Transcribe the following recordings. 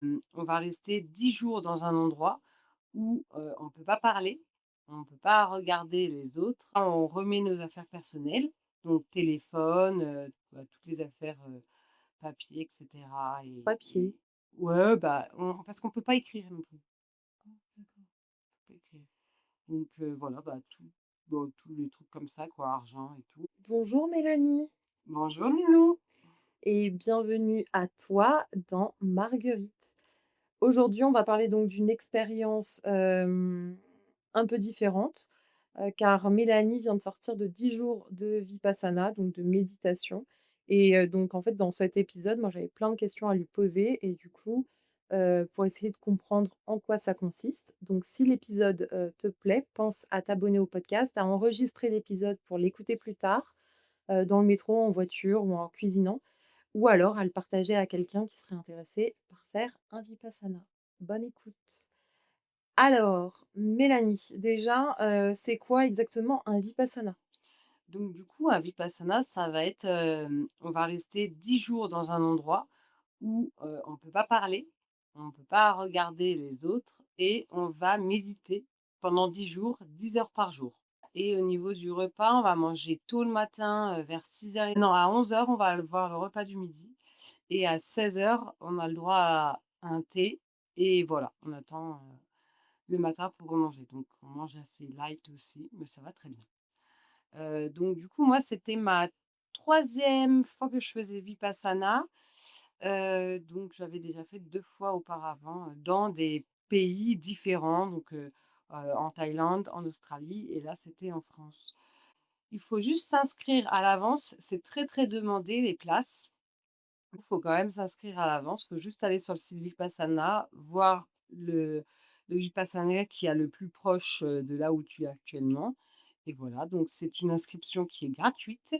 On va rester 10 jours dans un endroit où, on ne peut pas parler, on ne peut pas regarder les autres. On remet nos affaires personnelles, donc téléphone, bah, toutes les affaires, papier et cetera et Papier. ouais, bah, on parce qu'on peut pas écrire non plus. Ah d'accord, on peut pas écrire. Donc voilà, bah, tous les trucs comme ça quoi, argent et tout. Bonjour Mélanie Bonjour Loulou. et bienvenue à toi dans Marguerite. Aujourd'hui, on va parler donc d'une expérience, un peu différente, car Mélanie vient de sortir de 10 jours de vipassana, donc de méditation et donc en fait, dans cet épisode, moi, j'avais plein de questions à lui poser et du coup, pour essayer de comprendre en quoi ça consiste. Donc si l'épisode, te plaît, pense à t'abonner au podcast, à enregistrer l'épisode pour l'écouter plus tard, dans le métro, en voiture ou en cuisinant ou alors à le partager à quelqu'un qui serait intéressé par faire un vipassana. Bonne écoute. Alors, Mélanie, déjà, c'est quoi exactement un vipassana? Donc du coup, un vipassana, ça va être, on va rester 10 jours dans un endroit où, on ne peut pas parler, on ne peut pas regarder les autres et on va méditer pendant 10 jours, 10 heures par jour. Et au niveau du repas, on va manger tôt le matin, vers 6 heures. Non, à 11 heures, on va avoir le repas du midi et à 16 heures, on a le droit à un thé et voilà, on attend, le matin pour manger. Donc on mange assez light aussi, mais ça va très bien. Donc du coup, moi, c'était ma troisième fois que je faisais Vipassana. Donc j'avais déjà fait 2 fois auparavant, dans des pays différents, donc en Thaïlande, en Australie et là, c'était en France. Il faut juste s'inscrire à l'avance, c'est très, très demandé les places. Il faut quand même s'inscrire à l'avance, faut juste aller sur le site Vipassana, voir le Vipassana qui a le plus proche, de là où tu es actuellement et voilà, donc c'est une inscription qui est gratuite,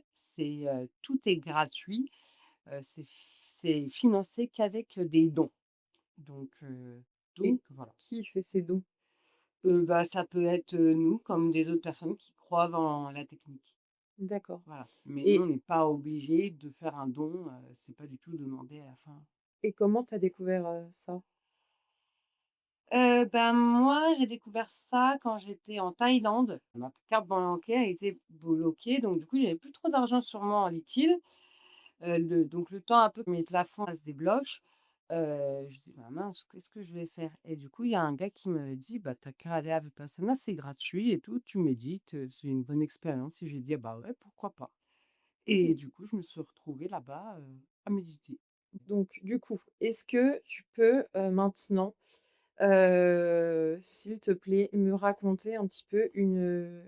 tout est gratuit, c'est financé qu'avec, des dons, donc heu Et donc voilà. qui fait ces dons? Bah, ça peut être, nous comme des autres personnes qui croient en la technique. D'accord. Voilà, mais nous, on Et n'est pas obligé de faire un don, c'est pas du tout demandé à la fin. comment tu as découvert, ça? Ben, moi, j'ai découvert ça quand j'étais en Thaïlande. Ma carte bancaire était bloquée, donc du coup, j'avais plus trop d'argent sur moi en liquide. Le temps un peu que mes plafonds se débloquent, je dis: «Bah, mince, qu'est-ce que je vais faire?» Et du coup, il y a un gars qui me dit: «Bah, tu qu'à aller à Vipassana, c'est gratuit et tout, tu médites, c'est une bonne expérience» et j'ai dit: «Ah bah, ouais, pourquoi pas?» et Mmh. du coup, je me suis retrouvée là-bas, à méditer. Donc du coup, est-ce que tu peux, maintenant, s'il te plaît, me raconter un petit peu une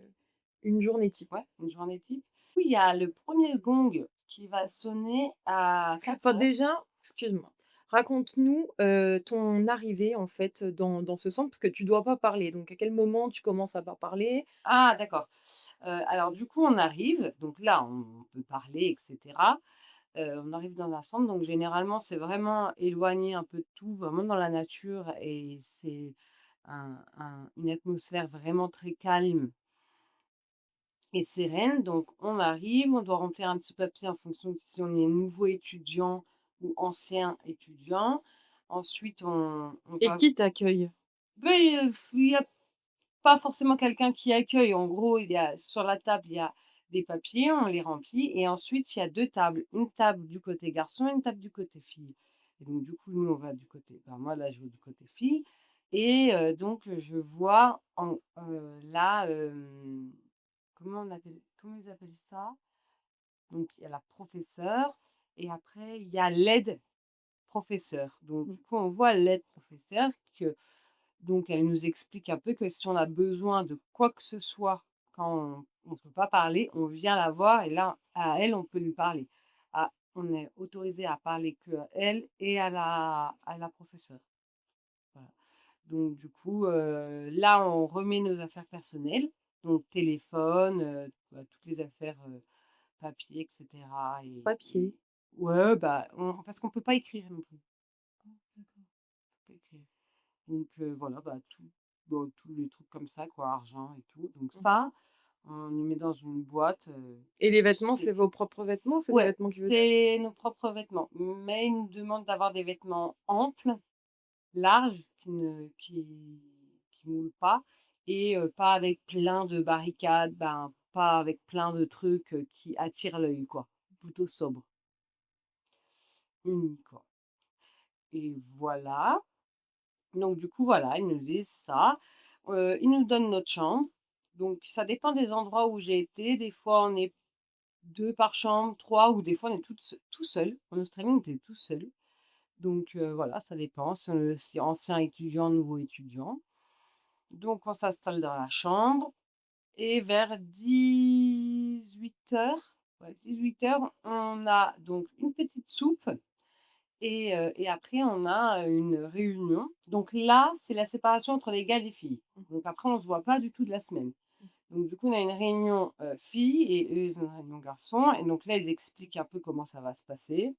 journée type? Ouais, une journée type. Oui, il y a le premier gong qui va sonner à Enfin 4 heures. déjà, excuse-moi, raconte-nous, ton arrivée en fait, dans ce centre, parce que tu dois pas parler, donc à quel moment tu commences à pas parler? Ah d'accord. Alors du coup, on arrive, donc là, on peut parler et cetera. On arrive dans un centre, donc généralement, c'est vraiment éloigné un peu de tout, vraiment dans la nature et c'est une atmosphère vraiment très calme et sereine. Donc on arrive, on doit remplir un petit papier en fonction de si on est nouveau étudiant ou ancien étudiant. Ensuite, on Et va qui t'accueille? beh, il y a pas forcément quelqu'un qui accueille. En gros, il y a sur la table, il y a des papiers, on les remplit et ensuite il y a 2 tables. Une table du côté garçon, une table du côté fille et donc du coup, nous, on va du côté moi, là, je vais du côté fille et donc je vois là, comment ils appellent ça? Donc il y a la professeure et après il y a l'aide professeur. Donc Mmh. du coup, on voit l'aide professeur que donc elle nous explique un peu que si on a besoin de quoi que ce soit quand on ne peut pas parler, on vient la voir et là, à elle, on peut lui parler. On est autorisé à parler qu'à elle et à la professeure. Voilà. Donc du coup, là, on remet nos affaires personnelles, donc téléphone, toutes les affaires, papier et cetera Papier. et ouais, bah, parce qu'on peut pas écrire non plus. Ah d'accord, on peut pas écrire. Donc voilà, bah, tous les trucs comme ça quoi, argent et tout. Donc Mmh. ça, on les met dans une boîte, Et les vêtements, et c'est vos propres vêtements? C'est des ouais, vêtements qui vous donnent? c'est nos propres vêtements, mais ils nous demandent d'avoir des vêtements amples large qui moule pas et pas avec plein de barricades, ben, pas avec plein de trucs, qui attirent l'œil, quoi. Plutôt sobre, uni quoi et voilà. Donc du coup, voilà, ils nous disent ça. Ils nous donnent notre chambre. Donc ça dépend des endroits où j'ai été. Des fois, on est 2 par chambre, 3 ou des fois on est tout seul. En Australie, on était tout seul. Donc voilà, ça dépend si ancien étudiant, nouveau étudiant. Donc on s'installe dans la chambre et vers 18 h, ouais, 18 h, on a donc une petite soupe et après on a, une réunion. Donc là, c'est la séparation entre les gars et les filles. Mmh. Donc après on se voit pas du tout de la semaine. Donc du coup, on a une réunion, filles et eux, ils ont une réunion garçons et donc là, ils expliquent un peu comment ça va se passer,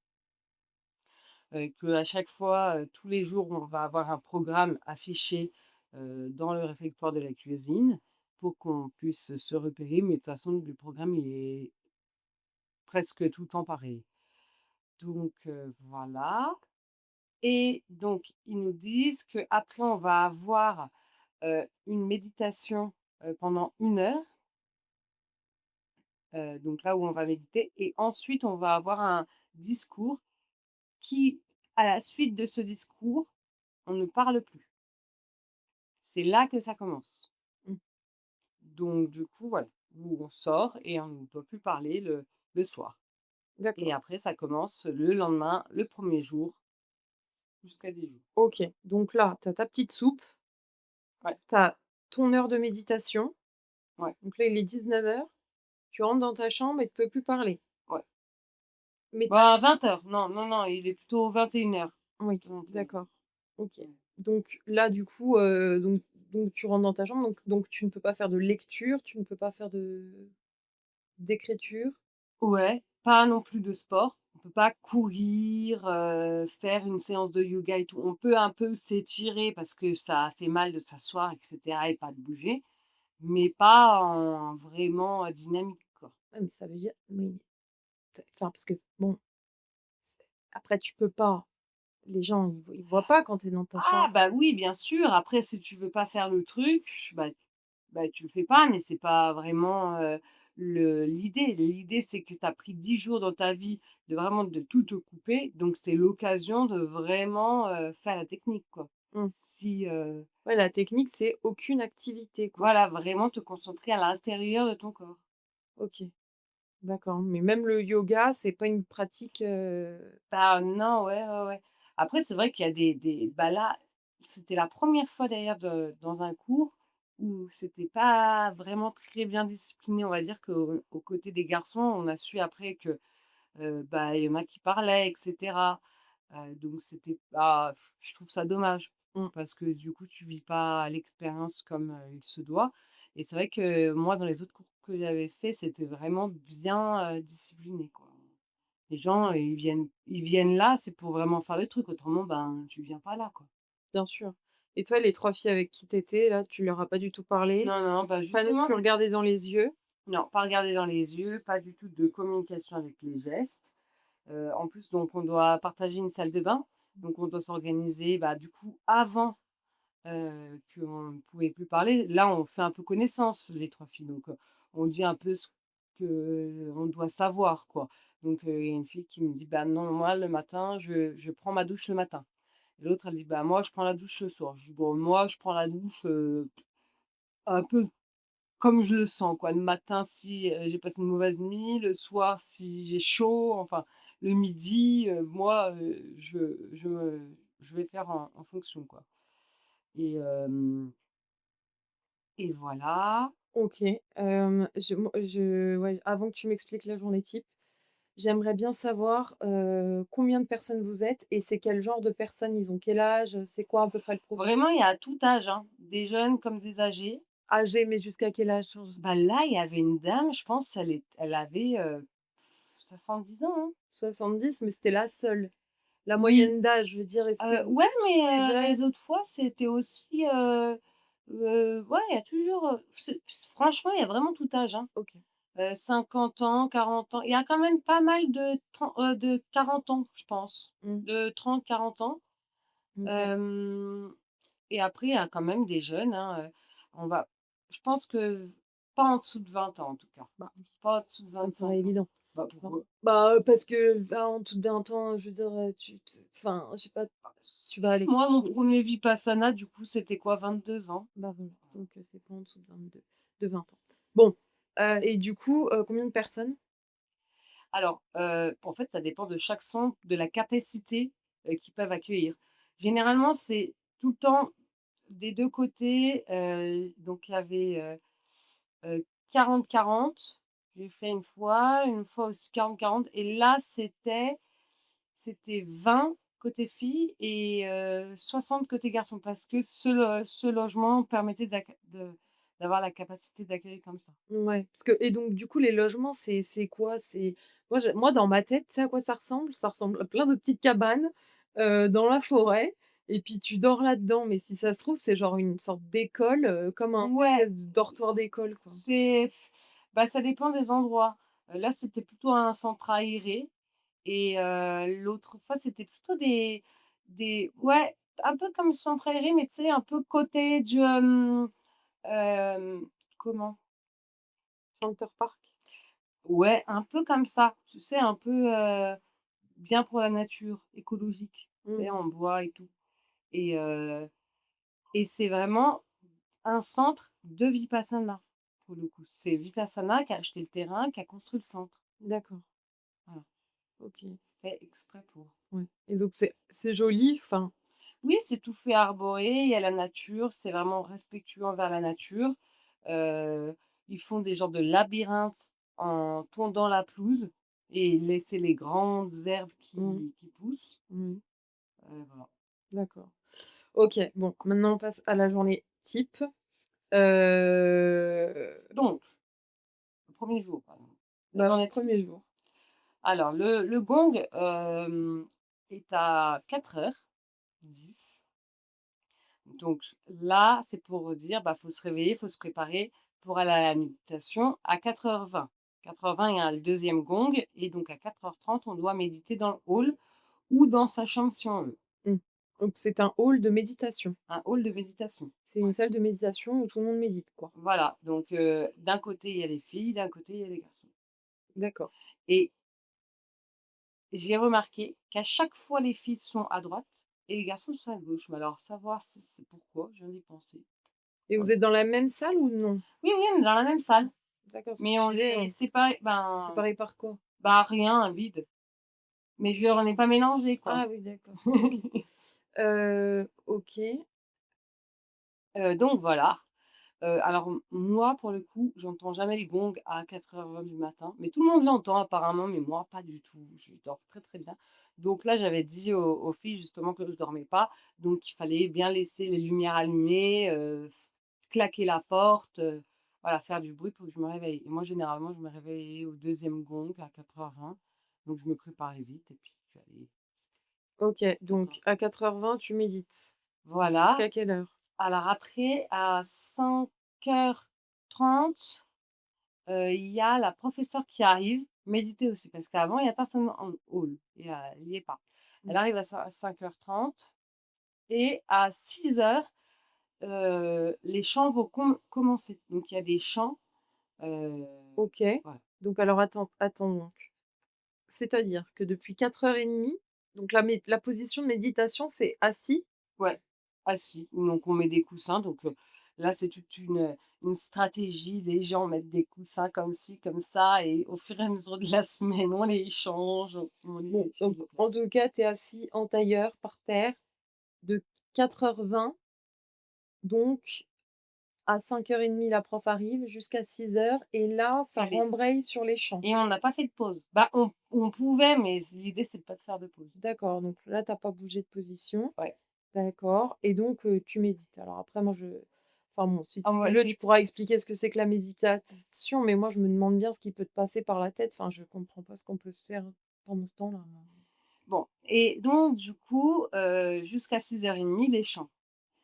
qu'à chaque fois, tous les jours, on va avoir un programme affiché, dans le réfectoire de la cuisine pour qu'on puisse se repérer, mais de toute façon, le programme, il est presque tout le temps pareil. Donc voilà et donc ils nous disent qu'après on va avoir, une méditation, pendant 1 heure. Donc là où on va méditer et ensuite on va avoir un discours qui, à la suite de ce discours, on ne parle plus. C'est là que ça commence. Mmh. Donc du coup, voilà, où on sort et on ne doit plus parler le soir et D'accord. après ça commence le lendemain, le premier jour, jusqu'à 10 jours. OK. Donc là, tu as ta petite soupe, Ouais, tu as ton heure de méditation. ouais, Donc là, il est 19 h. Tu rentres dans ta chambre et tu peux plus parler. ouais. Mais tu Bah 20 h. Non, non, non, il est plutôt 21 h. oui, 21 d'accord. OK. Ouais. Donc là, du coup, donc tu rentres dans ta chambre, donc tu ne peux pas faire de lecture, tu ne peux pas faire d'écriture? Ouais, pas non plus de sport. On peut pas courir, faire une séance de yoga et tout. On peut un peu s'étirer parce que ça fait mal de s'asseoir et cetera et pas de bouger, mais pas en vraiment, dynamique, quoi. Ouais, mais ça veut dire oui, enfin, parce que bon, après tu peux pas, les gens ils voient pas quand tu es dans ta Ah chambre. bah oui, bien sûr, après si tu veux pas faire le truc, bah, tu le fais pas, mais c'est pas vraiment, l'idée. L'idée, c'est que tu as pris 10 jours dans ta vie de vraiment de tout te couper, donc c'est l'occasion de vraiment, faire la technique, quoi. Mmh. Si, Ouais, la technique, c'est aucune activité, quoi. voilà, vraiment te concentrer à l'intérieur de ton corps. OK, d'accord, mais même le yoga, c'est pas une pratique, Bah, non, ouais, ouais, ouais. Après, c'est vrai qu'il y a bah, là, c'était la première fois d'ailleurs dans un cours où c'était pas vraiment très bien discipliné. On va dire qu'au côté des garçons, on a su après que, bah, il y en a qui parlaient et cetera. Donc c'était pas je trouve ça dommage mmh, parce que du coup, tu vis pas l'expérience comme, il se doit et c'est vrai que moi, dans les autres cours que j'avais fait, c'était vraiment bien, discipliné, quoi. Les gens, ils viennent là, c'est pour vraiment faire le truc, autrement, ben, tu viens pas là, quoi. bien sûr. Et toi, les 3 filles avec qui tu étais, là, tu leur as pas du tout parlé? Non, non, bah, Pas non justement, plus regardé dans les yeux? non, pas regarder dans les yeux, pas du tout de communication avec les gestes. En plus, donc on doit partager une salle de bain, donc on doit s'organiser, bah, du coup, avant, qu'on ne pouvait plus parler. Là, on fait un peu connaissance, les 3 filles, donc on dit un peu ce qu'on doit savoir, quoi. Donc il y a une fille qui me dit: «Bah, non, moi, le matin, je prends ma douche le matin». Et l'autre, elle dit: «Bah, moi, je prends la douche le soir». Je dis: «Bon, moi, je prends la douche, un peu comme je le sens, quoi. Le matin, si, j'ai passé une mauvaise nuit, le soir, si j'ai chaud, enfin, le midi, moi, je vais faire en fonction, quoi». Et et voilà. OK, ouais, avant que tu m'expliques la journée type, j'aimerais bien savoir, combien de personnes vous êtes et c'est quel genre de personnes? Ils ont quel âge? C'est quoi à peu près le profil? Vraiment, il y a tout âge, hein, des jeunes comme des âgés. Âgés, mais jusqu'à quel âge? Bah, là, il y avait une dame, je pense, elle avait, 10 ans, hein. 70, mais c'était la seule. La Oui. moyenne d'âge, je veux dire, est-ce que vous Ouais, êtes tous des mais jeunes? les autres fois, c'était aussi, ouais, il y a toujours, franchement, il y a vraiment tout âge, hein. OK. 50 ans, 40 ans. Il y a quand même pas mal de 40 ans, je pense, Mmh. de 30-40 ans. OK. Hem et après, il y a quand même des jeunes, hein, on va je pense que pas en dessous de 20 ans, en tout cas. Bah, oui, Pas en dessous de ça me 25 paraît ans. évident. Bah, Enfin, pourquoi? bah, parce que, bah, en tout d'un temps, je veux dire, tu te enfin, je sais pas, tu vas aller Moi, mon premier Vipassana, du coup, c'était quoi? 22 ans. bah, voilà, donc c'est pas en dessous de 22, de 20 ans. Bon, et du coup, combien de personnes? Alors, en fait, ça dépend de chaque centre, de la capacité, qu'ils peuvent accueillir. Généralement, c'est tout le temps des 2 côtés, donc il y avait, 40-40. J'ai fait une fois aussi 40-40 et là, c'était 20 côté filles et 60 côté garçons parce que ce logement permettait d'avoir la capacité d'accueillir comme ça. Ouais, parce que et donc du coup, les logements, c'est quoi? C'est moi, dans ma tête, tu sais à quoi ça ressemble? Ça ressemble à plein de petites cabanes, dans la forêt et puis tu dors là-dedans, mais si ça se trouve, c'est genre une sorte d'école, comme un Ouais, espèce de dortoir d'école, quoi. c'est bah, ça dépend des endroits. Là, c'était plutôt un centre aéré et l'autre fois, c'était plutôt des ouais, un peu comme centre aéré, mais tu sais, un peu cottage, comment? Center Park? Ouais, un peu comme ça, tu sais, un peu, bien pour la nature, écologique, tu Mmh. sais, en bois et tout et heu et c'est vraiment un centre de Vipassana, pour le coup. C'est Vipassana qui a acheté le terrain, qui a construit le centre. D'accord, Voilà, OK, fait exprès pour. ouais et donc c'est joli, enfin Oui, c'est tout fait arboré, il y a la nature, c'est vraiment respectueux envers la nature. Heu, Ils font des genres de labyrinthes en tondant la pelouse et laisser les grandes herbes mmh, qui poussent. mmh, Voilà. d'accord. OK, bon, maintenant on passe à la journée type. Donc, le premier jour, pardon, la Bah, journée type. 1er jour. Alors le gong, est à 4h10. Donc là, c'est pour dire, bah, faut se réveiller, faut se préparer pour aller à la méditation à 4h20. 4h20, il y a le deuxième gong et donc à 4h30, on doit méditer dans le hall ou dans sa chambre si on veut. Mmh. Donc c'est un hall de méditation. Un hall de méditation. C'est une Ouais. salle de méditation où tout le monde médite, quoi? Voilà, donc d'un côté, il y a les filles, d'un côté, il y a les garçons D'accord et j'ai remarqué qu'à chaque fois, les filles sont à droite et les garçons sont à gauche. Mais alors savoir si c'est pourquoi, je viens d'y penser. et vous Voilà. êtes dans la même salle ou non? Oui, oui, on est dans la même salle, D'accord, parce que mais je on me disais, est séparés, séparés par quoi? rien, un vide. Mais je on n'est pas mélangés, quoi. Ah oui, d'accord, OK. OK. Donc voilà. Alors moi, pour le coup, j'entends jamais les gongs à 4h20 du matin, mais tout le monde l'entend apparemment, mais moi pas du tout. Je dors très, très bien. Donc là, j'avais dit aux filles justement que je dormais pas, donc il fallait bien laisser les lumières allumées, claquer la porte, voilà, faire du bruit pour que je me réveille et moi, généralement, je me réveillais au deuxième gong à 4h20, donc je me préparais vite et puis j'allais OK, encore donc à 4h20 tu médites. voilà. Jusqu'à quelle heure? Alors après, à 5h30, il y a la professeure qui arrive, méditer aussi, parce qu'avant il y a personne en hall, il y est pas. Mmh. Elle arrive à 5h30 et à 6h, les chants vont commencer. Donc il y a des chants, heu, OK. voilà. Donc alors attends donc. C'est-à-dire que depuis 4h30, donc la position de méditation, c'est assis? Ouais, assis. Donc on met des coussins, donc là c'est toute une stratégie. Les gens mettent des coussins comme ci, comme ça et au fur et à mesure de la semaine, on les change, on Bon, les fait donc en déplacer. tout cas, tu es assis en tailleur par terre de 4h20, donc à 5h30 la prof arrive jusqu'à 6h et là, ça Et rembraye sur les chants. on n'a pas fait de pause. Bah, on pouvait, mais l'idée c'est de pas de faire de pause. D'accord, donc là, tu as pas bougé de position. Ouais. D'accord et donc tu médites. Alors après moi enfin bon, si Ah tu moi veux, tu j'ai pourras expliquer ce que c'est que la méditation, mais moi je me demande bien ce qui peut te passer par la tête. Enfin, je comprends pas ce qu'on peut se faire pendant ce temps-là. bon et donc du coup, jusqu'à 6h30 les chants.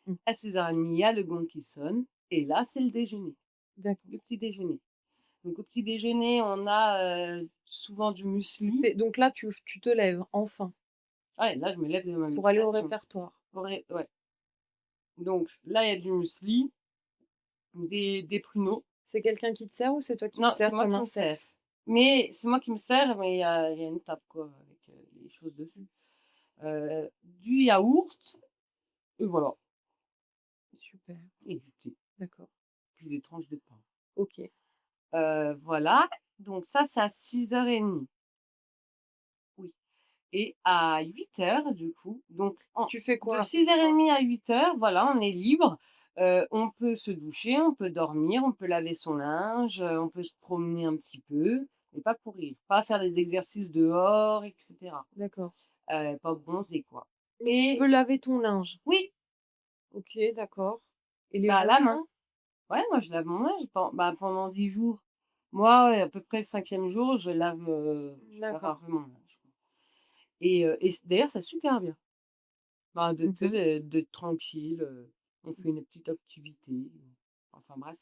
Mmh, À 6h30 il y a le gong qui sonne et là c'est le déjeuner, d'accord. le petit déjeuner. Donc au petit déjeuner, on a, souvent du muesli. C'est donc là, tu te lèves enfin Ouais, là je me lève de ma pour aller au méditation. répertoire? Ouais. Donc là, il y a du muesli, des pruneaux. C'est quelqu'un qui te sert ou c'est toi qui te Non, c'est sers moi comme qui un me set? sers. Mais c'est moi qui me sers, mais il y a une table quoi, avec, les choses dessus. Du yaourt et voilà, Super, et du thé, d'accord. puis des tranches de pain. OK. Voilà, donc ça, c'est à 6h30. Oui, et à 8h du coup, donc en Tu fais de quoi? 6h30 à 8h, voilà, on est libre. On peut se doucher, on peut dormir, on peut laver son linge, on peut se promener un petit peu, mais pas courir, pas faire des exercices dehors et cetera. D'accord. Pas bronzer quoi. Mais tu peux Et laver ton linge? oui, OK, d'accord. Et les bah, à la main. vêtements? Ouais, moi je lave mon linge pendant 10 jours. Moi, ouais, à peu près le 5e jour, je lave un D'accord. peu mon linge, quoi. Et d'ailleurs, c'est super bien. Bah, tu sais, Mmh. d'être tranquille, on fait une petite activité, enfin bref.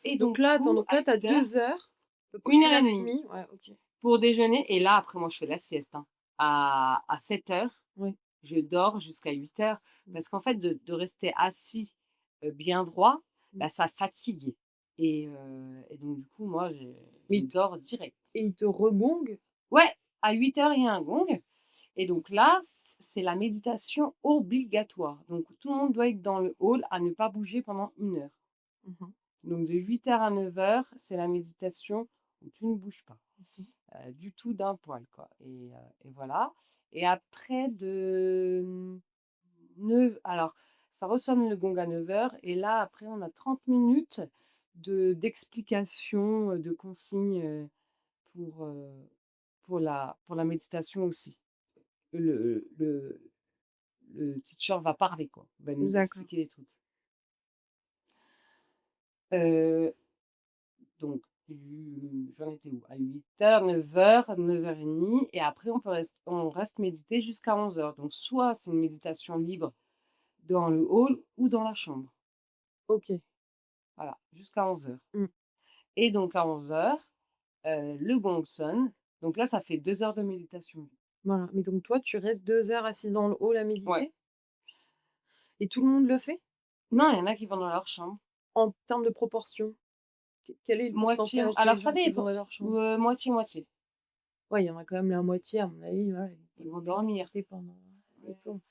Et donc Donc du là, attends, coup, donc à là, tu as 8h, 2 heures, à peu près 1 1 heure et heure et demie demie? Ouais, OK. pour déjeuner, et là, après moi je fais la sieste, hein. À 7h, Oui. je dors jusqu'à 8h Mmh. parce qu'en fait de rester assis, bien droit, Mmh. bah, ça fatigue, et donc du coup, moi je Mais dors direct. et il te regongue? Ouais, à 8h, il y a un gong. Et donc là, c'est la méditation obligatoire. Donc tout le monde doit être dans le hall à ne pas bouger pendant 1 heure. Mmh. Donc de 8h à 9h, c'est la méditation où tu ne bouges pas, Mmh. du tout d'un poil quoi, et voilà. Et après de 9, alors ça ressonne le gong à 9h, et là après on a 30 minutes d'explications, de consignes, pour, heu, pour la méditation aussi. Le teacher va parler quoi, va nous D'accord. expliquer les trucs. Heu, donc j'en étais où? À 8h, 9h, 9h30, et après on reste méditer jusqu'à 11h. Donc soit c'est une méditation libre dans le hall ou dans la chambre. OK. Voilà, jusqu'à 11h. Mmh. Et donc à 11h, le gong sonne. Donc là, ça fait 2 heures de méditation. Voilà. Mais donc toi, tu restes 2 heures assis dans le hall à Ouais. méditer? Et tout le monde le fait? Non, il y en a qui vont dans leur chambre. En termes de proportion? Quel est le Moitié, pourcentage des alors ça gens qui vont dépend, dans leur chambre? moitié-moitié. Ouais, il y en a quand même la moitié, à mon avis, voilà, ils Ils peuvent vont dormir. méditer pendant des Ouais. plombs.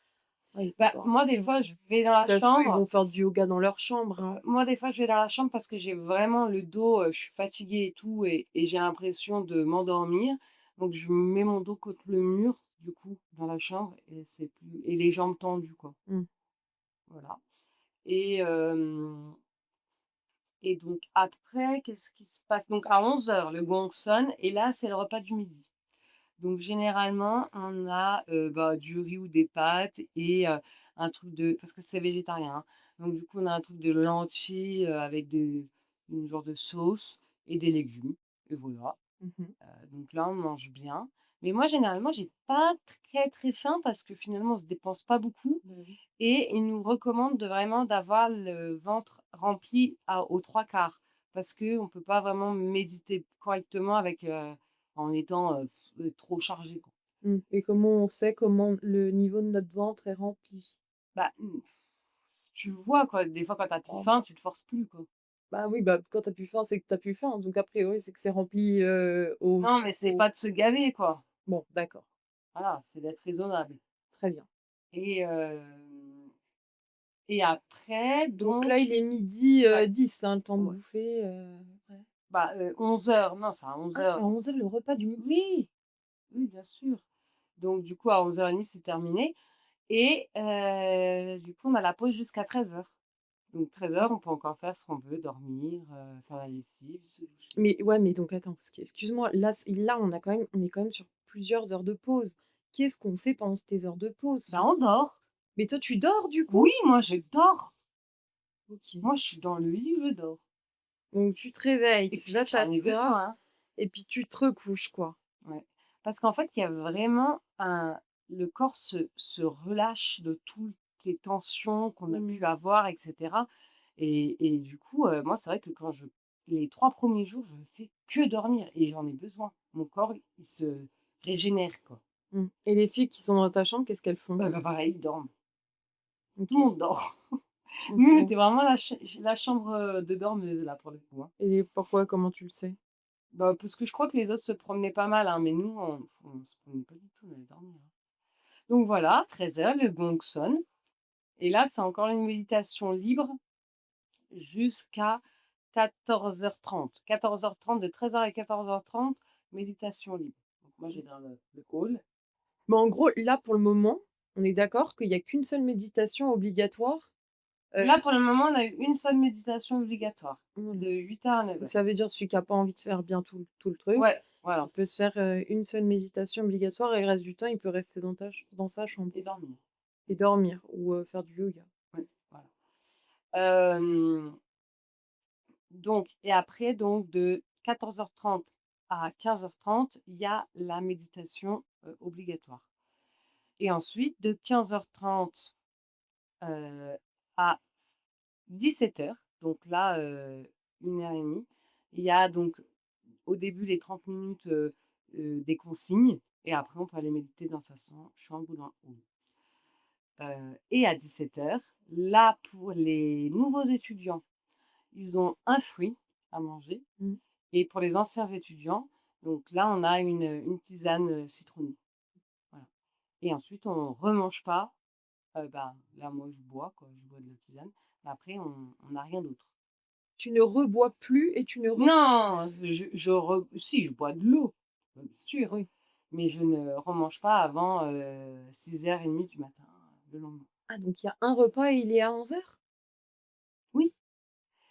Ouais, Bah, d'accord. moi, des fois, je vais dans la Ça se trouve, ils chambre. vont faire du yoga dans leur chambre, hein. Moi, des fois, je vais dans la chambre parce que j'ai vraiment le dos, je suis fatiguée et tout, et j'ai l'impression de m'endormir. Donc je mets mon dos contre le mur, du coup, dans la chambre, et les jambes tendues, quoi. Mmh. Voilà. Et donc après, qu'est-ce qui se passe? Donc à 11h, le gong sonne, et là, c'est le repas du midi. Donc généralement, on a, bah, du riz ou des pâtes, et un truc de parce que c'est végétarien, hein. Donc du coup, on a un truc de lentilles, avec une genre de sauce et des légumes, et voilà. Mmh mh. Donc là, on mange bien. Mais moi, généralement, j'ai pas très, très faim parce que finalement, on se dépense pas beaucoup, Bah oui. et ils nous recommandent d'avoir le ventre rempli aux 3/4 parce qu'on peut pas vraiment méditer correctement en étant, trop chargé, quoi. Mmh. Et comment on sait comment le niveau de notre ventre est rempli? Bah, si tu le vois, quoi, des fois quand tu as plus Oh faim, bah tu te forces plus, quoi. bah oui, bah, quand tu as plus faim, c'est que tu as plus faim, donc a priori, c'est que c'est rempli, Non, mais c'est pas de se gaver, quoi. bon, d'accord, Voilà, c'est d'être raisonnable. très bien. Et hem et après Donc là, il donc est 12h, ouais, 10, hein, le temps de ouais, bouffer, à peu près. bah, 11h, non, c'est à Ah, c'est 11h. à 11h le repas du midi? Oui, oui, bien sûr. Donc du coup, à 11h30, c'est terminé, et du coup, on a la pause jusqu'à 13h. Donc 13h, on peut encore faire ce qu'on veut, dormir, faire la lessive, se doucher. Mais ouais, mais donc attends, parce que excuse-moi, là, on est quand même sur plusieurs heures de pause. Qu'est-ce qu'on fait pendant tes heures de pause? Ben, on dort. Mais toi, tu dors du coup? Oui, moi je dors. OK. Moi, je suis dans le lit, je dors, Donc tu te réveilles, et tu puis vas j'en ai t'asseoir besoin, hein. et puis tu te recouches, quoi. Ouais. Parce qu'en fait, il y a vraiment le corps se relâche de toutes les tensions qu'on a Mmh. pu avoir, et cetera, et du coup, moi, c'est vrai que les 3 premiers jours, je fais que dormir, et j'en ai besoin. Mon corps, il se régénère, quoi. Et les filles qui sont dans ta chambre, qu'est-ce qu'elles font? Bah, pareil, ils dorment. Tout le OK, monde dort. Nous, on OK. était vraiment la chambre, de dormeuse là, pour le coup, hein. Et pourquoi? Comment tu le sais? Bah, parce que je crois que les autres se promenaient pas mal, hein, mais nous, on se promenait pas du tout, on allait dormir, hein. Donc voilà, 13h, le gong sonne et là, c'est encore une méditation libre jusqu'à 14h30. 14h30, de 13h à 14h30, méditation libre. Donc moi, j'ai dans le hall. Mais en gros, là, pour le moment, on est d'accord qu'il y a qu'une seule méditation obligatoire? Là, pour Qui le moment, on a eu une seule méditation obligatoire, Voilà. de 8h à Donc 9h. ça veut dire celui qui a pas envie de faire bien tout le truc, Ouais, voilà, il peut se faire, une seule méditation obligatoire et le reste du temps, il peut rester dans sa chambre et dormir. et dormir ou, faire du yoga. Oui, voilà. Hem, donc et après donc de 14h30 à 15h30, il y a la méditation, obligatoire et ensuite de 15h30, heu, à 17h, donc là, 1 heure et demie, il y a donc au début les 30 minutes, des consignes et après on peut aller méditer dans sa chambre ou dans le hall. Et à 17h, là pour les nouveaux étudiants, ils ont un fruit à manger Mmh. et pour les anciens étudiants, donc là on a une tisane, citronnée, voilà et ensuite on remange pas, bah, là moi je bois quoi, je bois de la tisane, mais après on n'a rien d'autre. Tu ne rebois plus et tu ne remanges Non, plus? si je bois de l'eau, bien sûr, Oui. mais je ne remange pas avant, 6h30 du matin, le lendemain. Ah donc il y a un repas et il est à 11h. Oui,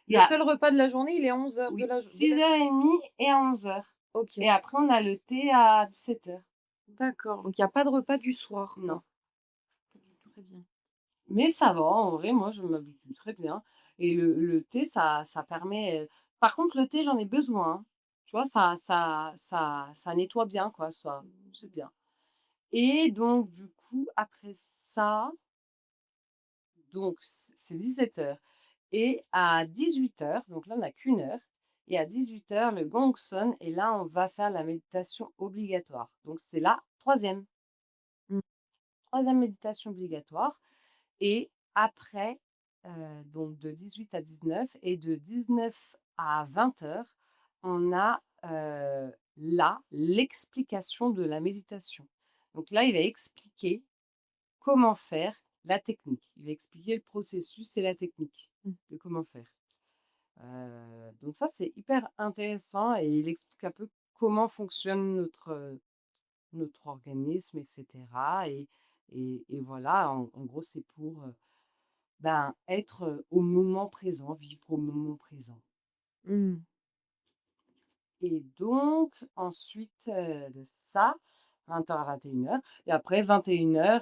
il y Le a seul repas de la journée, il est à 11h de oui, la 6h30 et à 11h OK, et après on a le thé à 17h. d'accord, donc il y a pas de repas du soir, Non, quoi. pas du tout. Très bien. Mais ça va, en vrai, moi je m'habitue très bien et le thé ça permet, par contre le thé j'en ai besoin, hein. Tu vois? Ça nettoie bien quoi, ça c'est bien et donc du coup après ça, donc c'est 17h et à 18h, donc là on n'a qu'1 heure et à 18h le gong sonne et là on va faire la méditation obligatoire. Donc c'est la Mmh. troisième méditation obligatoire. Et après, donc de 18 à 19 et de 19 à 20h, on a, là, l'explication de la méditation. Donc là, il va expliquer comment faire la technique. Il va expliquer le processus et la technique Mmh. de comment faire. Donc ça, c'est hyper intéressant et il explique un peu comment fonctionne notre organisme et cetera et voilà, en gros, c'est pour, ben, être, au moment présent, vivre au moment présent Mmh. et donc ensuite, de ça, 20h à 21h et après 21h,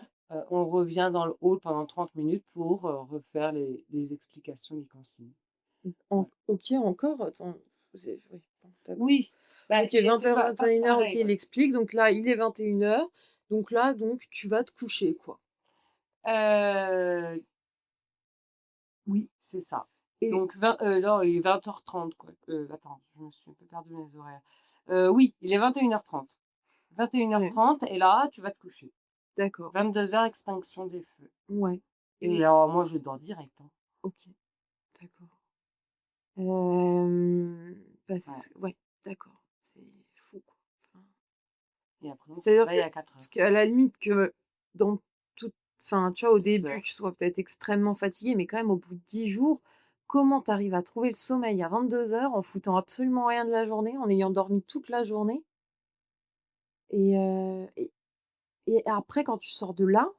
on revient dans le hall pendant 30 minutes pour, refaire les explications des consignes. En Ouais. OK, encore? Attends, c'est oui, bon, d'accord. Oui, bah, OK, c'est 20h, pas 21h, OK, pareil, il ouais. explique, donc là, il est 21h, donc là, donc tu vas te coucher, quoi Heu, oui, c'est ça. et Donc non, il est 20h30 quoi. Attends, je me suis un peu perdue dans les horaires. Oui, il est 21h30. ouais, 21h30 et là, tu vas te coucher. d'accord, 22h, extinction des feux ouais et et moi, je dors direct, hein. OK, d'accord. Ouais Ouais, d'accord, c'est fou, quoi. Enfin, et après on se c'est-à-dire que réveille à 4h. parce qu'à la limite que dans toute enfin, tu vois, au début, Douceur. tu sois peut-être extrêmement fatigué, mais quand même, au bout de 10 jours, comment tu arrives à trouver le sommeil à 22h en foutant absolument rien de la journée, en ayant dormi toute la journée et heu et et après quand tu sors de là,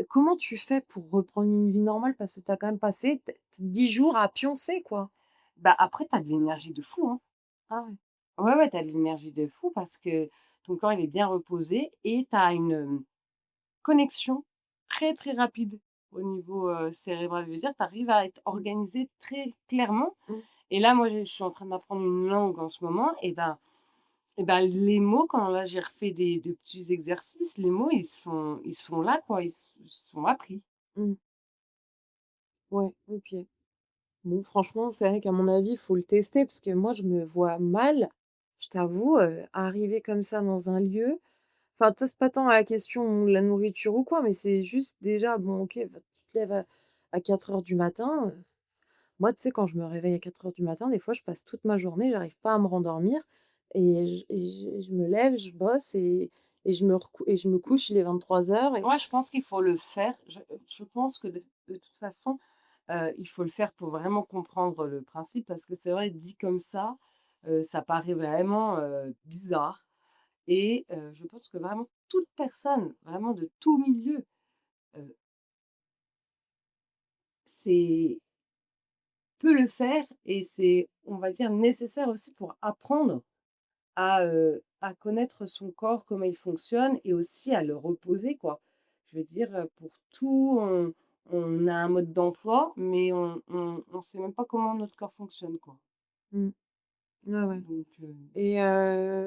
comment tu fais pour reprendre une vie normale? Parce que tu as quand même passé 10 jours à pioncer, quoi. Bah, après tu as de l'énergie de fou, hein. Ah ouais. Ouais, ouais, tu as de l'énergie de fou parce que ton corps, il est bien reposé et tu as une, connexion très, très rapide au niveau, cérébral. Je veux dire, tu arrives à être Mmh, organisé très clairement mmh, et là, moi, je suis en train d'apprendre une langue en ce moment et ben, les mots quand là, j'ai refait des petits exercices, les mots, ils sont là, quoi, ils se sont appris. mmh. Ouais, OK. Bon, franchement, c'est vrai qu'à mon avis, il faut le tester parce que moi, je me vois mal, je t'avoue, arriver comme ça dans un lieu. enfin, toi, c'est pas tant la question de la nourriture ou quoi, mais c'est juste déjà, bon, OK, bah, tu te lèves à 4 heures du matin, moi, tu sais, quand je me réveille à 4 heures du matin, des fois, je passe toute ma journée, j'arrive pas à me rendormir et je me lève, je bosse et je me couche, il est 23 heures et Moi, je pense qu'il faut le faire. Je pense que de toute façon, il faut le faire pour vraiment comprendre le principe parce que c'est vrai, dit comme ça paraît vraiment, bizarre et je pense que vraiment toute personne, vraiment de tout milieu, heu, c'est peut le faire et c'est, on va dire, nécessaire aussi pour apprendre à connaître son corps, comment il fonctionne et aussi à le reposer, quoi. Je veux dire, pour tout, on a un mode d'emploi, mais on sait même pas comment notre corps fonctionne, quoi. mmh, ouais, ouais Donc et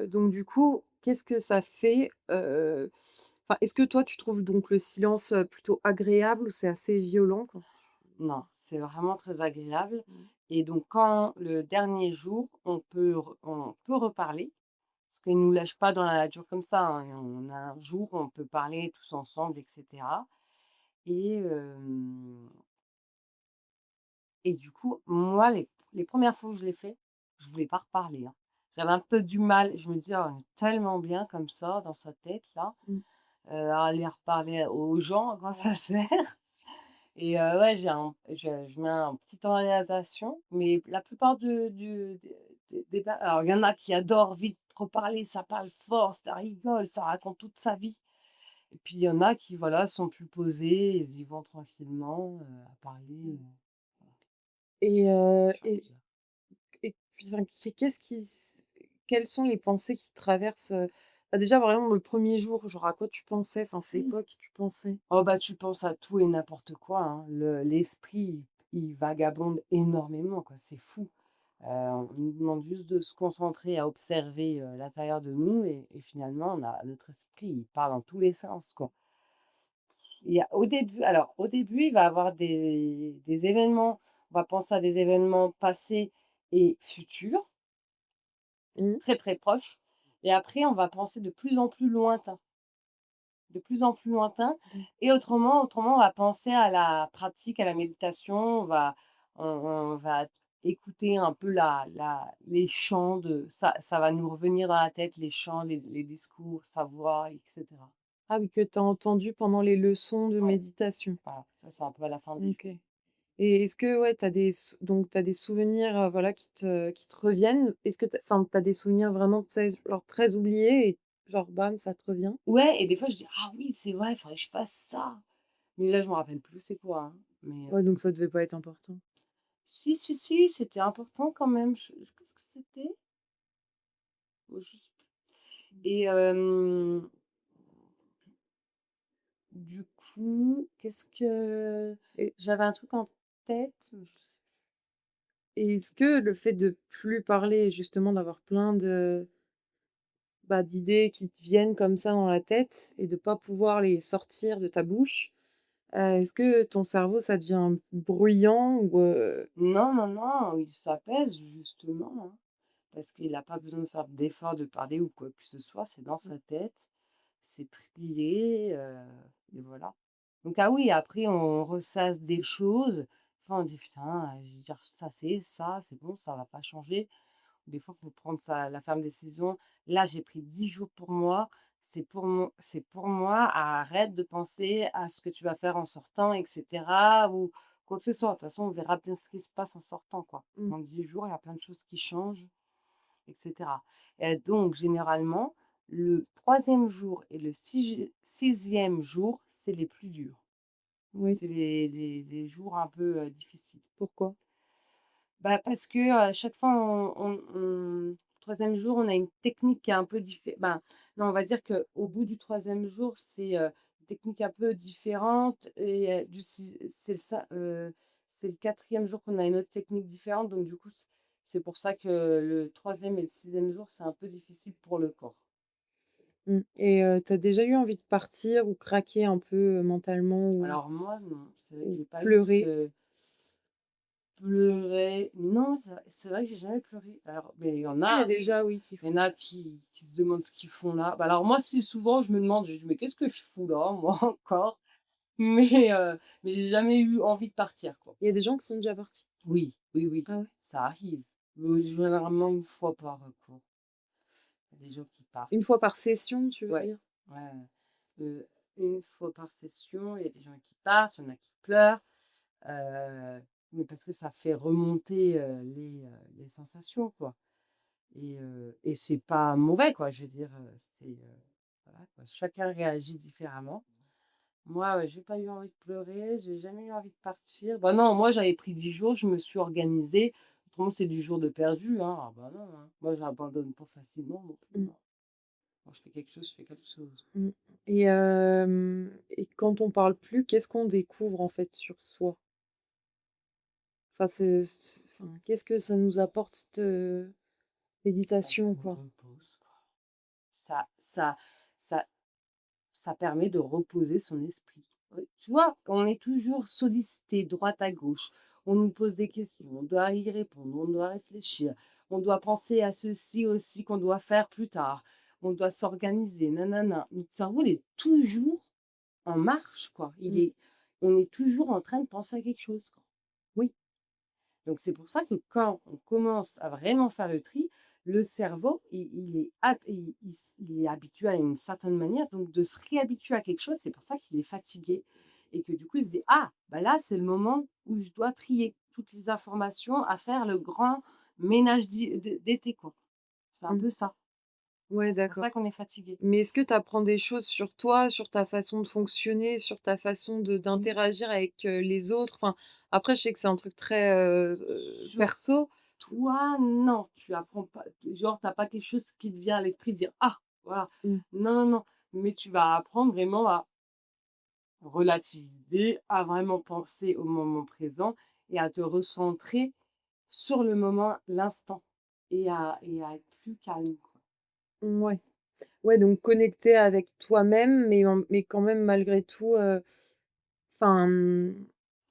donc du coup, qu'est-ce que ça fait, enfin, est-ce que toi, tu trouves donc le silence, plutôt agréable ou c'est assez violent quand non, c'est vraiment très agréable mmh. et donc quand le dernier jour, on peut reparler parce qu'ils nous lâchent pas dans la nature comme ça, hein et on a un jour où on peut parler tous ensemble et cetera et et du coup, moi, les premières fois où je l'ai fait, je voulais pas reparler, hein. J'avais un peu du mal. Je me dis: «Oh, on est tellement bien comme ça dans sa tête là, Mmh. à aller reparler aux gens, à quoi ça sert?» Et ouais, je mets un petit temps de réalisation, mais la plupart des per alors il y en a qui adorent vite reparler, ça parle fort, ça rigole, ça raconte toute sa vie et puis il y en a qui, voilà, sont plus posés, ils y vont tranquillement, à parler, Mmh. Et au fur et à mesure. et puis, enfin, qu'est-ce qui s quelles sont les pensées qui traversent, bah, déjà, par exemple, le premier jour, genre, à quoi tu pensais? Enfin, c'est quoi que tu pensais? Oh bah, tu penses à tout et n'importe quoi, hein. L'esprit, il vagabonde énormément, quoi, c'est fou. On nous demande juste de se concentrer à observer, l'intérieur de nous et finalement, on a notre esprit, il part dans tous les sens, quoi. Au début, il va y avoir des événements, on va penser à des événements passés et futurs, Mmh. très, très proches et après on va penser de plus en plus lointain. De plus en plus lointain Mmh. et autrement, on va penser à la pratique, à la méditation, on va écouter un peu les chants de ça va nous revenir dans la tête, les chants, les discours, sa voix et cetera. Ah oui, que tu as entendu pendant les leçons de Ouais, méditation. voilà, ça, c'est un peu à la fin du OK. jour. Et est-ce que, ouais, tu as des souvenirs, voilà, qui te reviennent? Est-ce que tu as des souvenirs vraiment, tu sais, genre très oubliés et genre bam, ça te revient? Ouais et des fois, je dis: «Ah oui, c'est vrai, il faudrait que je fasse ça». Mais là, je me rappelle plus c'est quoi, hein, mais Ouais, donc ça devait pas être important. si, si, si, c'était important quand même. Qu'est-ce que c'était? Je sais plus et du coup, qu'est-ce que Et j'avais un truc en tête, mais je sais et est-ce que le fait de plus parler, justement, d'avoir plein de, bah, d'idées qui te viennent comme ça dans la tête et de pas pouvoir les sortir de ta bouche, est-ce que ton cerveau, ça devient bruyant ou non, non, non, il s'apaise justement, hein, parce qu'il a pas besoin de faire d'effort de parler ou quoi que ce soit, c'est dans sa tête, c'est trié, et voilà. Donc ah oui, après on ressasse des choses, enfin on dit: «Putain, je veux dire ça, c'est bon, ça va pas changer». Des fois, il faut prendre la ferme décision. Là, j'ai pris 10 jours pour moi. C'est pour moi. Arrête de penser à ce que tu vas faire en sortant et cetera ou quoi que ce soit. De toute façon, on verra bien ce qui se passe en sortant, quoi. mmh, En 10 jours, il y a plein de choses qui changent et cetera et donc généralement, le troisième jour et le 6e jour, c'est les plus durs. oui, C'est les jours un peu, difficiles. pourquoi? Bah, parce que, à chaque fois le 3e jour, on a une technique qui est un peu diffé ben, non, on va dire qu'au bout du troisième jour, c'est, une technique un peu différente et du si c'est le 4e jour qu'on a une autre technique différente, donc du coup, c'est pour ça que le troisième et le 6e jour, c'est un peu difficile pour le corps. Mmh et tu as déjà eu envie de partir ou craquer un peu, mentalement Alors moi, non, c'est vrai que ou j'ai pas eu pleurer? ce Pleurer, non, c'est vrai que j'ai jamais pleuré. Alors, mais il y en Il y a a, oui, déjà, oui, qui il y en font. a qui se demandent ce qu'ils font là. Bah, alors moi, c'est souvent, je me demande, je dis: «Mais qu'est-ce que je fous là, moi, encore?» Mais j'ai jamais eu envie de partir, quoi. Il y a des gens qui sont déjà partis? Oui, oui, oui, Ah ouais? ça arrive. Généralement une fois par, cours. Il y a des gens qui Une partent. fois par session, tu veux Ouais, dire? ouais, heu, une fois par session, il y a des gens qui partent, il y en a qui pleurent, heu, mais parce que ça fait remonter, les sensations, quoi. Et c'est pas mauvais, quoi, je veux dire, voilà, quoi. Chacun réagit différemment. Moi, j'ai pas eu envie de pleurer, j'ai jamais eu envie de partir. Bah, non, moi, j'avais pris 10 jours, je me suis organisée. Autrement, c'est 10 jours de perdu, hein. Ah bah, non, hein. Moi, j'abandonne pas facilement non plus, Mmh. non. Quand je fais quelque chose, je fais quelque chose. Mmh. Et quand on parle plus, qu'est-ce qu'on découvre, en fait, sur soi? Enfin, enfin, qu'est-ce que ça nous apporte cette, Bah, méditation, ça nous quoi? repose, quoi. Ça ça ça Ça permet de reposer son esprit. Oui, tu vois? On est toujours sollicité droite à gauche. On nous pose des questions, on doit y répondre, on doit réfléchir, on doit penser à ceci aussi qu'on doit faire plus tard. On doit s'organiser, nanana. Notre cerveau, il est toujours en marche, quoi. Mmh. On est toujours en train de penser à quelque chose, quoi. Oui. Donc c'est pour ça que quand on commence à vraiment faire le tri, le cerveau, il est hab il est habitué à une certaine manière, donc de se réhabituer à quelque chose, c'est pour ça qu'il est fatigué et que du coup, il se dit: «Ah, bah, là, c'est le moment où je dois trier toutes les informations, à faire le grand ménage d'été, quoi». C'est un Mmh. peu ça. Ouais, C'est pour d'accord. ça qu'on est fatigué. Mais est-ce que tu apprends des choses sur toi, sur ta façon de fonctionner, sur ta façon de Mmh. d'interagir avec, les autres? Enfin, après, je sais que c'est un truc très, Sur perso. toi, non, tu apprends pas, genre, tu as pas quelque chose qui te vient à l'esprit de dire: «Ah, voilà». Mmh. Non, non, non, mais tu vas apprendre vraiment à relativiser, à vraiment penser au moment présent et à te recentrer sur le moment, l'instant et à être plus calme, quoi. Ouais. Ouais, donc connecter avec toi-même, mais quand même malgré tout, enfin,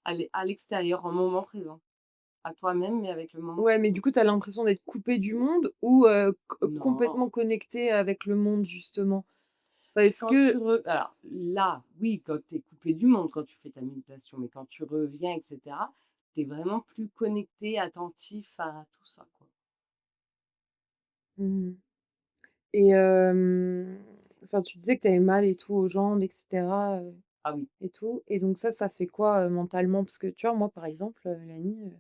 À l'extérieur, en moment présent, à toi-même, mais avec le moment ouais, mais du présent. coup, tu as l'impression d'être coupé du monde ou, Non, complètement connecté avec le monde justement? Enfin, est-ce quand tu que re alors là, oui, quand tu es coupé du monde, quand tu fais ta méditation, mais quand tu reviens et cetera, tu es vraiment plus connecté, attentif à tout ça, quoi. mmh et enfin, tu disais que tu avais mal et tout aux jambes et cetera, Ah oui. et tout et donc ça fait quoi, mentalement? Parce que tu vois, moi, par exemple, la nuit, tu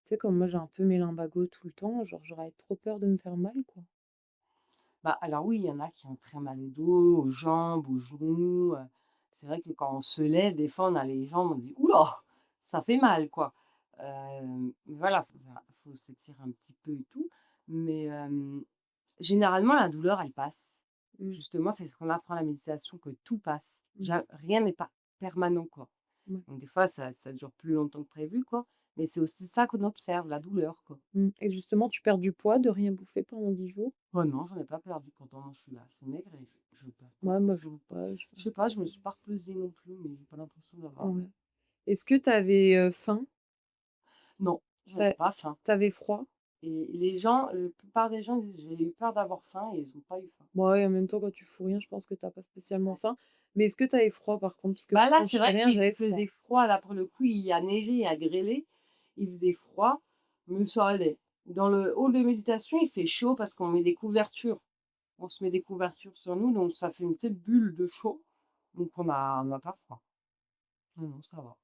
sais, comme moi, j'ai un peu mes lumbagos tout le temps, genre, j'aurais trop peur de me faire mal, quoi. Bah, alors oui, il y en a qui ont très mal au dos, aux jambes, aux genoux, c'est vrai que quand on se lève, des fois, on a les jambes, on dit: «Ouh là! Ça fait mal, quoi». Voilà, faut s'étirer un petit peu et tout, mais généralement, la douleur, elle passe. Mmh. Justement, c'est ce qu'on apprend à la méditation, que tout passe. Mmh. Rien n'est pas permanent, quoi. Ouais. Donc des fois, ça dure plus longtemps que prévu, quoi, mais c'est aussi ça qu'on observe, la douleur, quoi. Mmh et justement, tu perds du poids de rien bouffer pendant 10 jours? Oh non, j'en ai pas perdu, pourtant je suis assez maigre et je perds pas Ouais, moi, je sais forcément de poids. pas, Je sais pas, je me suis pas repesée non plus, mais j'ai pas l'impression d'avoir, ouais. Est-ce que tu avais, faim? non, j'avais Tu pas faim avais froid? et les gens, la plupart des gens disent: «J'ai eu peur d'avoir faim» et ils ont pas eu faim. Bah, ouais, en même temps, quand tu fous rien, je pense que tu as pas spécialement Ouais. faim. Mais est-ce que tu avais froid, par contre? Parce que Bah, là, quand c'est je fais vrai rien, qu'il j'avais froid. faisait froid, là, pour le coup, il a neigé, il a grêlé, il faisait froid, mais ça allait. Dans le hall de méditation, il fait chaud parce qu'on met des couvertures. On se met des couvertures sur nous, donc ça fait une petite bulle de chaud, donc on a pas froid. Non, non, ça va.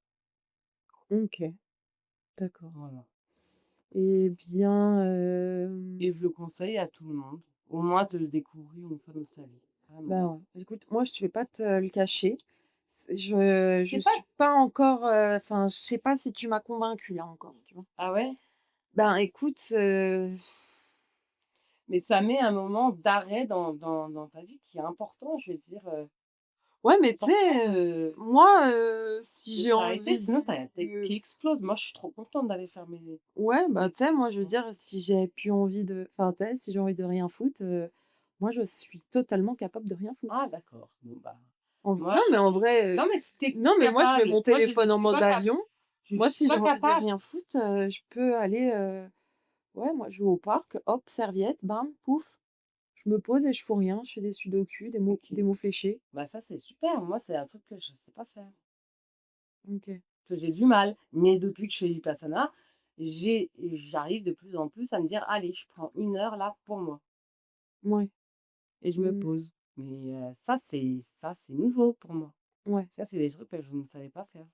OK, d'accord. Voilà. Eh bien, Et je le conseille à tout le monde, au moins de le découvrir une fois dans sa vie, vraiment. bah, ouais. Écoute, moi, je vais pas te le cacher. Je C'est pas suis pas encore, enfin, je sais pas si tu m'as convaincue, là, encore, tu vois? Ah ouais? Ben, écoute, Mais ça met un moment d'arrêt dans ta vie qui est important, je veux dire, ouais, mais c'est tu sais, important de moi, si j'ai d'arrêter, envie sinon tu as la tête de qui explose. Moi, je suis trop contente d'aller faire ouais, bah, mes tu sais, moi, je veux méditations. dire, si j'ai plus envie de enfin, tu sais, si j'ai envie de rien foutre, moi, je suis totalement capable de rien foutre. Ah d'accord, bon bah, En v moi Non, mais je en vrai, non mais si tu es non, mais moi, je mets capable, mon moi téléphone en mode avion. Je Moi, suis si j'ai pas envie de capable. rien foutre, je peux aller, ouais, moi, je vais au parc, hop, serviette, bam, pouf, je me pose et je fous rien, je fais des sudoku, OK. des mots fléchés. Bah, ça, c'est super. Moi, c'est un truc que je sais pas faire, OK. que j'ai du mal. Mais depuis que je fais Vipassana, j'arrive de plus en plus à me dire: «Allez, je prends 1 heure là pour moi Mouais. et je me Mmh. pose». Mais ça, c'est nouveau pour moi. Ouais, Ça, c'est des trucs que je ne savais pas faire.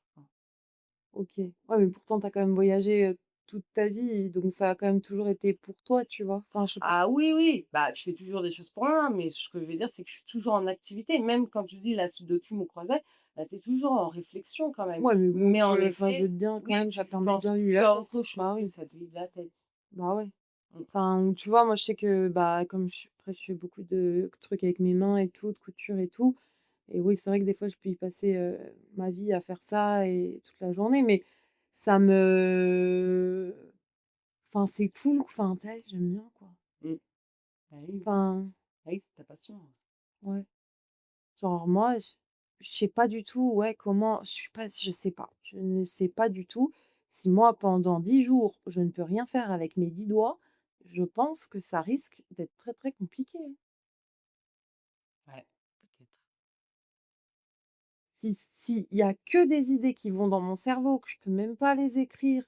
OK. Ouais, mais pourtant tu as quand même voyagé, toute ta vie, donc ça a quand même toujours été pour toi, tu vois? Enfin, je sais pas. Ah oui, oui, bah, je fais toujours des choses pour moi, mais ce que je veux dire, c'est que je suis toujours en activité. Même quand tu dis la sudoku ou croisette, bah, tu es toujours en réflexion quand même. Ouais, mais bon, Mais en enfin, je veux effet, te dire quand oui, même, ça tu permet de penses vider plus la à tête. autre chose Bah que oui, ça te vide la tête. bah ouais. Mmh. Enfin, tu vois, moi, je sais que, bah, comme je fais beaucoup de trucs avec mes mains et tout, de couture et tout, et oui, c'est vrai que des fois, je peux y passer, ma vie à faire ça et toute la journée, mais ça me enfin, c'est cool, enfin, tu sais, j'aime bien, quoi. Mmh. Bah oui, Enfin, bah oui, c'est ta passion. ouais. Genre moi, je sais pas du tout, ouais, comment je suis pas je sais pas. Je ne sais pas du tout si moi, pendant 10 jours, je ne peux rien faire avec mes 10 doigts, je pense que ça risque d'être très, très compliqué, hein. Ouais, peut-être. S'il y a que des idées qui vont dans mon cerveau, que je peux même pas les écrire,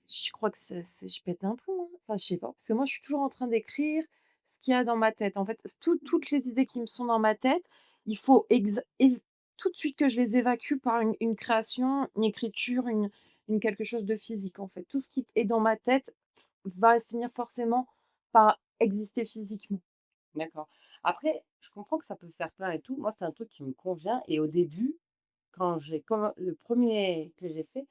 je crois que c'est je pète un plomb, hein. Enfin, je sais pas, parce que moi, je suis toujours en train d'écrire ce qu'il y a dans ma tête. En fait, toutes les idées qui me sont dans ma tête, il faut tout de suite que je les évacue par une création, une écriture, une quelque chose de physique, en fait. Tout ce qui est dans ma tête va finir forcément par exister physiquement. D'accord. Après, je comprends que ça peut faire peur et tout. Moi, c'est un truc qui me convient et au début, quand j'ai commen le premier que j'ai fait,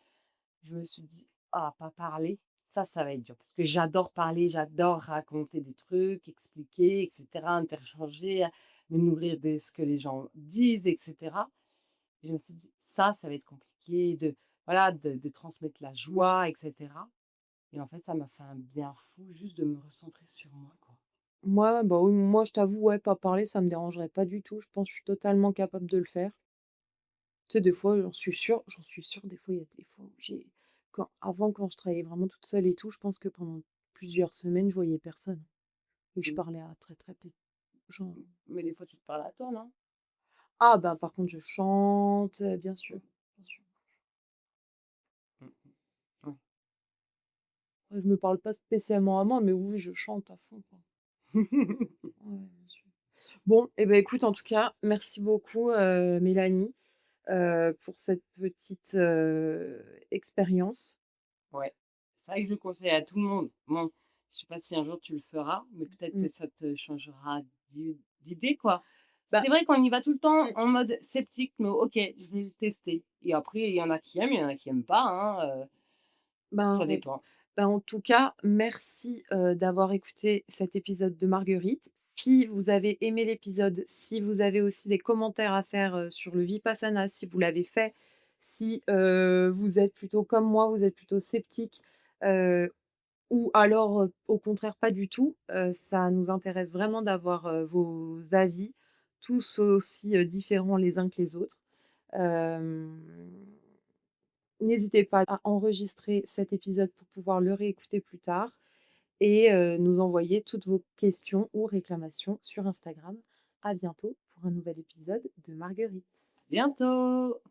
je me suis dit: «Ah, pas parler, ça va être dur». Parce que j'adore parler, j'adore raconter des trucs, expliquer et cetera, interchanger, me nourrir de ce que les gens disent et cetera. Et je me suis dit: Ça va être compliqué de voilà, de transmettre la joie et cetera». Et en fait, ça m'a fait un bien fou juste de me recentrer sur moi, quoi. Moi, bah, oui, moi, je t'avoue, ouais, pas parler, ça me dérangerait pas du tout. Je pense que je suis totalement capable de le faire. Tu sais, des fois, j'en suis sûre, des fois, il y a des fois où quand je travaillais vraiment toute seule et tout, je pense que pendant plusieurs semaines, je voyais personne et je Mmh. parlais à très, très peu de gens. Mais des fois, tu te parles à toi, non? Ah bah, par contre, je chante, bien sûr, bien sûr. Mmh mh. Ouais. Ouais, je me parle pas spécialement à moi, mais oui, je chante à fond, quoi. Ouais, bien sûr. Bon et ben, écoute, en tout cas, merci beaucoup, Mélanie, pour cette petite, expérience. Ouais. C'est vrai que je le conseille à tout le monde. Bon, je sais pas si un jour tu le feras, mais peut-être que Mmh. ça te changera d'idée, quoi. Bah, C'est vrai qu'on y va tout le temps mmh. en mode sceptique, mais OK, je vais le tester et après il y en a qui aiment, il y en a qui aiment pas, hein, Ben, ça ouais. dépend. Ben, en tout cas, merci, d'avoir écouté cet épisode de Marguerite. Si vous avez aimé l'épisode, si vous avez aussi des commentaires à faire, sur le Vipassana, si vous l'avez fait, si, vous êtes plutôt comme moi, vous êtes plutôt sceptique, heu, ou alors, au contraire pas du tout, ça nous intéresse vraiment d'avoir, vos avis, tous aussi, différents les uns que les autres. Hem N'hésitez pas à enregistrer cet épisode pour pouvoir le réécouter plus tard et nous envoyer toutes vos questions ou réclamations sur Instagram. À bientôt pour un nouvel épisode de Marguerite. Bientôt!